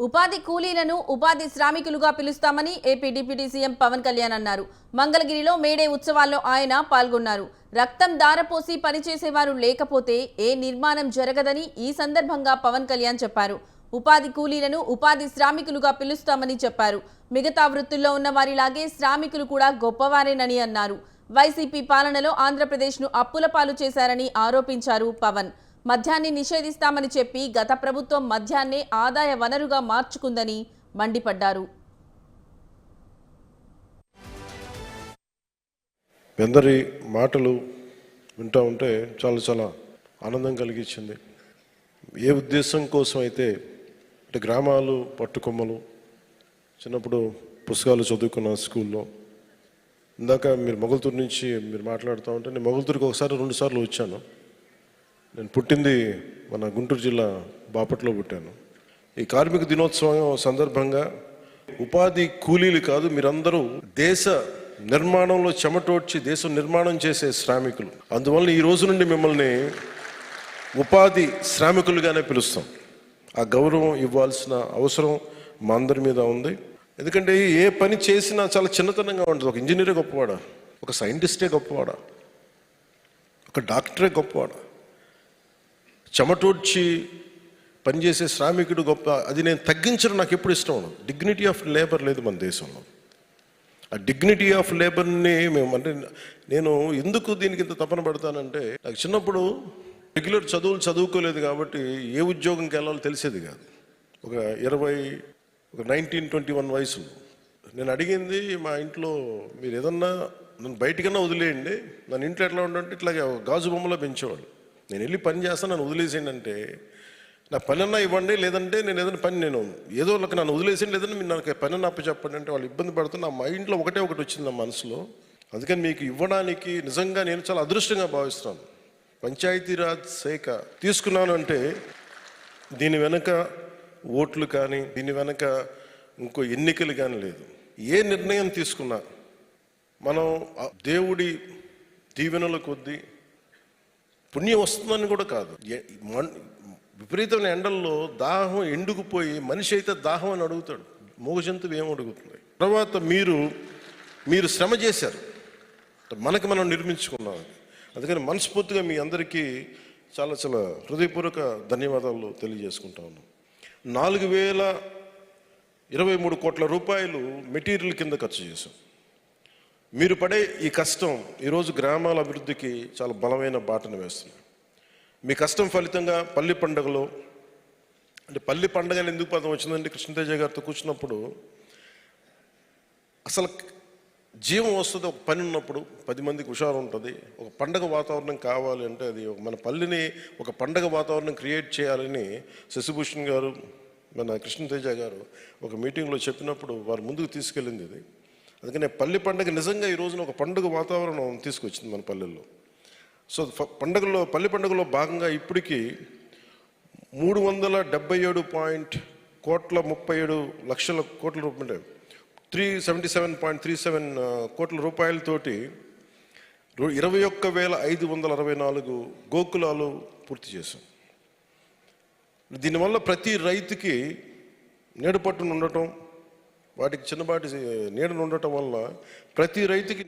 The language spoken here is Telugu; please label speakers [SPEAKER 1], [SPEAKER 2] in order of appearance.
[SPEAKER 1] ఉపాధి కూలీలను ఉపాధి శ్రామికులుగా పిలుస్తామని AP deputy CM Pawan Kalyan అన్నారు. మంగళగిరిలో మేడే ఉత్సవాల్లో ఆయన పాల్గొన్నారు. రక్తం దారపోసి పనిచేసేవారు లేకపోతే ఏ నిర్మాణం జరగదని ఈ సందర్భంగా పవన్ కళ్యాణ్ చెప్పారు. ఉపాధి కూలీలను ఉపాధి శ్రామికులుగా పిలుస్తామని చెప్పారు. మిగతా వృత్తుల్లో ఉన్న వారిలాగే శ్రామికులు కూడా గొప్పవారేనని అన్నారు. వైసీపీ పాలనలో ఆంధ్రప్రదేశ్ను అప్పుల పాలు చేశారని ఆరోపించారు పవన్. మద్యాన్ని నిషేధిస్తామని చెప్పి గత ప్రభుత్వం మద్యాన్నే ఆదాయ వనరుగా మార్చుకుందని మండిపడ్డారు.
[SPEAKER 2] అందరి మాటలు వింటూ ఉంటే చాలా ఆనందం కలిగించింది. ఏ ఉద్దేశం కోసం అయితే అంటే గ్రామాలు పట్టుకొమ్మలు చిన్నప్పుడు పుస్తకాలు చదువుకున్న స్కూల్లో ఇందాక మీరు మొగల్తూరు నుంచి మీరు మాట్లాడుతూ ఉంటే నేను మొగల్తూరుకి ఒకసారి 2 సార్లు వచ్చాను. నేను పుట్టింది మన గుంటూరు జిల్లా బాపట్లో పుట్టాను. ఈ కార్మిక దినోత్సవం సందర్భంగా ఉపాధి కూలీలు కాదు, మీరందరూ దేశ నిర్మాణంలో చెమటోడ్చి దేశం నిర్మాణం చేసే శ్రామికులు. అందువల్ల ఈ రోజు నుండి మిమ్మల్ని ఉపాధి శ్రామికులుగానే పిలుస్తాం. ఆ గౌరవం ఇవ్వాల్సిన అవసరం మా అందరి మీద ఉంది. ఎందుకంటే ఏ పని చేసినా చాలా చిన్నతనంగా ఉంటుంది. ఒక ఇంజనీరే గొప్పవాడా, ఒక సైంటిస్టే గొప్పవాడా, ఒక డాక్టరే గొప్పవాడా, చెమటోడ్చి పనిచేసే శ్రామికుడు గొప్ప. అది నేను తగ్గించడం నాకు ఎప్పుడు ఇష్టం ఉండదు. డిగ్నిటీ ఆఫ్ లేబర్ లేదు మన దేశంలో. ఆ డిగ్నిటీ ఆఫ్ లేబర్ని మేము అంటే నేను ఎందుకు దీనికి ఇంత తపన పడతానంటే నాకు చిన్నప్పుడు రెగ్యులర్ చదువులు చదువుకోలేదు కాబట్టి ఏ ఉద్యోగంకి వెళ్ళాలో తెలిసేది కాదు. ఒక 19-21 వయసు నేను అడిగింది మా ఇంట్లో, మీరు ఏదన్నా నన్ను బయటికన్నా వదిలేయండి, నన్ను ఇంట్లో ఎట్లా ఉండంటే ఇట్లాగే గాజు బొమ్మలో పెంచేవాళ్ళు. నేను వెళ్ళి పని చేస్తాను, నన్ను వదిలేసేయండి అంటే నా పని అన్నా ఇవ్వండి, లేదంటే నేను ఏదైనా పని నేను ఏదో ఒక నన్ను వదిలేసేయండి, లేదంటే మీరు నాకు పని అన్న అప్పు చెప్పండి అంటే వాళ్ళు ఇబ్బంది పడుతున్న నా మైండ్లో ఒకటి వచ్చింది నా మనసులో. అందుకని మీకు ఇవ్వడానికి నిజంగా నేను చాలా అదృష్టంగా భావిస్తున్నాను. పంచాయతీరాజ్ శాఖ తీసుకున్నాను అంటే దీని వెనక ఓట్లు కానీ దీని వెనక ఇంకో ఎన్నికలు కానీ లేదు. ఏ నిర్ణయం తీసుకున్నా మనం దేవుడి దీవెనల కొద్దీ పుణ్యం వస్తుందని కూడా కాదు. విపరీతమైన ఎండల్లో దాహం ఎండుకుపోయి మనిషి అయితే దాహం అని అడుగుతాడు, మూగజంతువు ఏం అడుగుతుంది. తర్వాత మీరు శ్రమ చేశారు, మనకి మనం నిర్మించుకున్నాం. అందుకని మనస్ఫూర్తిగా మీ అందరికీ చాలా హృదయపూర్వక ధన్యవాదాలు తెలియజేసుకుంటా ఉన్నాం. 4023 కోట్ల రూపాయలు మెటీరియల్ కింద ఖర్చు చేశాం. మీరు పడే ఈ కష్టం ఈరోజు గ్రామాల అభివృద్ధికి చాలా బలమైన బాటను వేస్తుంది. మీ కష్టం ఫలితంగా పల్లి పండుగలో అంటే పల్లి పండుగలు ఎందుకు పదం వచ్చిందంటే కృష్ణతేజ గారితో కూర్చున్నప్పుడు అసలు జీవం వస్తుంది. ఒక పని ఉన్నప్పుడు 10 మందికి హుషారు ఉంటుంది. ఒక పండగ వాతావరణం కావాలి అంటే అది మన పల్లిని ఒక పండగ వాతావరణం క్రియేట్ చేయాలని శశిభూషణ్ గారు మన కృష్ణతేజ గారు ఒక మీటింగ్లో చెప్పినప్పుడు వారు ముందుకు తీసుకెళ్ళింది ఇది. అందుకనే పల్లి పండుగ నిజంగా ఈ రోజున ఒక పండుగ వాతావరణం తీసుకొచ్చింది మన పల్లెల్లో. సో పల్లి పండుగలో భాగంగా ఇప్పటికీ 377.37 కోట్ల రూపాయలు 377.37 కోట్ల రూపాయలతోటి 21,564 గోకులాలు పూర్తి చేశాం. దీనివల్ల ప్రతి రైతుకి నీడపట్టును ఉండటం, వాటికి చిన్నపాటి నీడను ఉండటం వల్ల ప్రతి రైతుకి